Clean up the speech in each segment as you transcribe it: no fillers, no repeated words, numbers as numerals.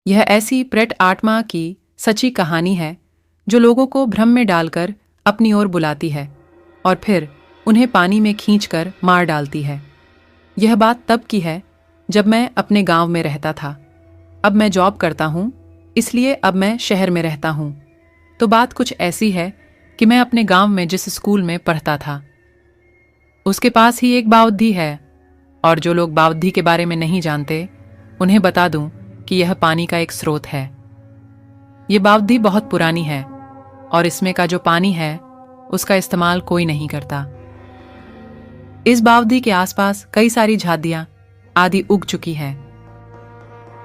यह ऐसी प्रेट आत्मा की सच्ची कहानी है जो लोगों को भ्रम में डालकर अपनी ओर बुलाती है और फिर उन्हें पानी में खींचकर मार डालती है। यह बात तब की है जब मैं अपने गांव में रहता था। अब मैं जॉब करता हूँ, इसलिए अब मैं शहर में रहता हूँ। तो बात कुछ ऐसी है कि मैं अपने गांव में जिस स्कूल में पढ़ता था उसके पास ही एक बावद्धी है, और जो लोग बावद्धी के बारे में नहीं जानते उन्हें बता दूं कि यह पानी का एक स्रोत है। ये बावद्धी बहुत पुरानी है और इसमें का जो पानी है उसका इस्तेमाल कोई नहीं करता। इस बावद्धी के आसपास कई सारी झादियां आदि उग चुकी है।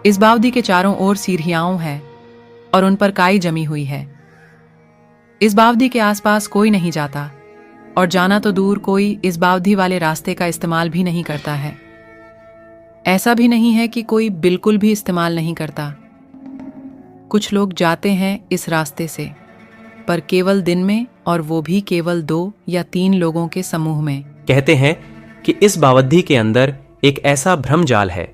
इस बावद्धी के चारों ओर सीढ़ियां है और उन पर काई जमी हुई है। इस बावद्धी के आसपास कोई नहीं जाता और जाना तो दूर कोई इस बावद्धी वाले रास्ते का इस्तेमाल भी नहीं करता है। ऐसा भी नहीं है कि कोई बिल्कुल भी इस्तेमाल नहीं करता। कुछ लोग जाते हैं इस रास्ते से, पर केवल दिन में, और वो भी केवल 2 या 3 लोगों के समूह में। कहते हैं कि इस बावद्धी के अंदर एक ऐसा भ्रम जाल है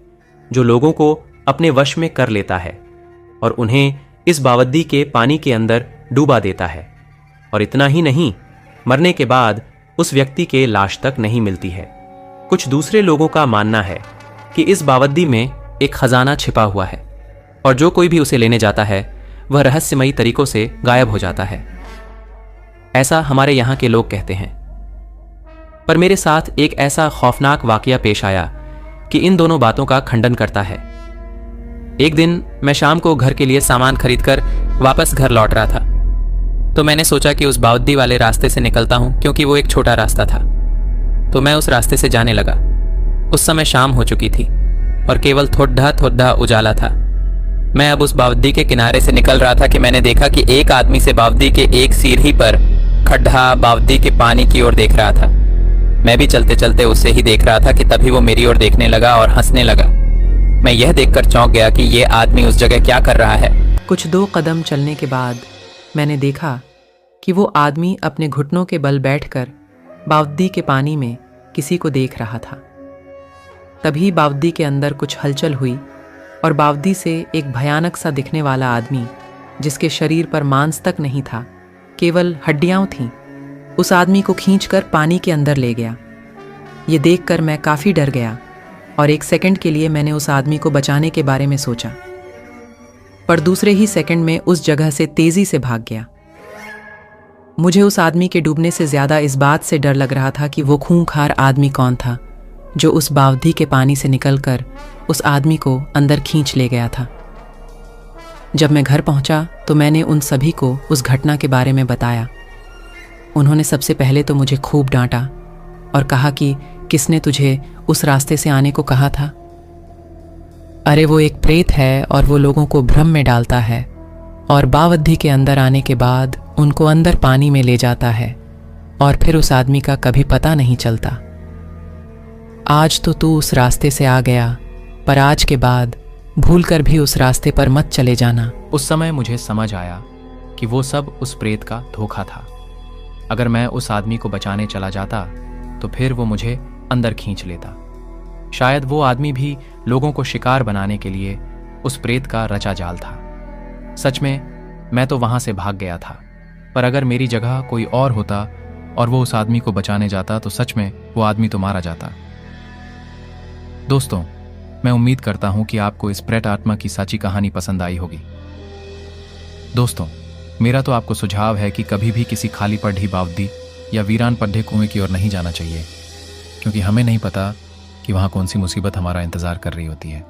जो लोगों को अपने वश में कर लेता है और उन्हें इस बावद्धी के पानी के अंदर डूबा देता है। और इतना ही नहीं, मरने के बाद उस व्यक्ति के लाश तक नहीं मिलती है। कुछ दूसरे लोगों का मानना है कि इस बावद्धी में एक खजाना छिपा हुआ है और जो कोई भी उसे लेने जाता है वह रहस्यमयी तरीकों से गायब हो जाता है। ऐसा हमारे यहाँ के लोग कहते हैं। पर मेरे साथ एक ऐसा खौफनाक वाकया पेश आया कि इन दोनों बातों का खंडन करता है। एक दिन मैं शाम को घर के लिए सामान खरीदकर वापस घर लौट रहा था, तो मैंने सोचा कि उस बावद्धी वाले रास्ते से निकलता हूं, क्योंकि वो एक छोटा रास्ता था। तो मैं उस रास्ते से जाने लगा। उस समय शाम हो चुकी थी और केवल थोड़ा थोड़ा उजाला था। मैं अब उस बावद्धी के किनारे से निकल रहा था कि मैंने देखा कि एक आदमी से बावद्धी के एक सीढ़ी पर खड्डा बावद्धी के पानी की ओर देख रहा था। मैं भी चलते चलते उससे ही देख रहा था कि तभी वो मेरी ओर देखने लगा और हंसने लगा। मैं यह देखकर चौंक गया कि ये आदमी उस जगह क्या कर रहा है। कुछ 2 कदम चलने के बाद मैंने देखा कि वो आदमी अपने घुटनों के बल बैठकर बावद्धी के पानी में किसी को देख रहा था। तभी बावद्धी के अंदर कुछ हलचल हुई और बावद्धी से एक भयानक सा दिखने वाला आदमी, जिसके शरीर पर मांस तक नहीं था, केवल हड्डियां थीं, उस आदमी को खींचकर पानी के अंदर ले गया। ये देखकर मैं काफ़ी डर गया और एक सेकंड के लिए मैंने उस आदमी को बचाने के बारे में सोचा, पर दूसरे ही सेकंड में उस जगह से तेजी से भाग गया। मुझे उस आदमी के डूबने से ज़्यादा इस बात से डर लग रहा था कि वो खूंखार आदमी कौन था जो उस बावद्धी के पानी से निकलकर उस आदमी को अंदर खींच ले गया था। जब मैं घर पहुंचा तो मैंने उन सभी को उस घटना के बारे में बताया। उन्होंने सबसे पहले तो मुझे खूब डांटा और कहा कि किसने तुझे उस रास्ते से आने को कहा था? अरे वो एक प्रेत है और वो लोगों को भ्रम में डालता है और बावद्धी के अंदर आने के बाद उनको अंदर पानी में ले जाता है और फिर उस आदमी का कभी पता नहीं चलता। आज तो तू उस रास्ते से आ गया, पर आज के बाद भूलकर भी उस रास्ते पर मत चले जाना। उस समय मुझे समझ आया कि वो सब उस प्रेत का धोखा था। अगर मैं उस आदमी को बचाने चला जाता तो फिर वो मुझे अंदर खींच लेता। शायद वो आदमी भी लोगों को शिकार बनाने के लिए उस प्रेत का रचा जाल था। सच में मैं तो वहां से भाग गया था, पर अगर मेरी जगह कोई और होता और वो उस आदमी को बचाने जाता तो सच में वो आदमी तो मारा जाता। दोस्तों, मैं उम्मीद करता हूं कि आपको इस प्रेत आत्मा की सच्ची कहानी पसंद आई होगी। दोस्तों, मेरा तो आपको सुझाव है कि कभी भी किसी खाली पढ़ी बावद्धी या वीरान पड्ढे कुएं की ओर नहीं जाना चाहिए, क्योंकि हमें नहीं पता कि वहां कौन सी मुसीबत हमारा इंतजार कर रही होती है।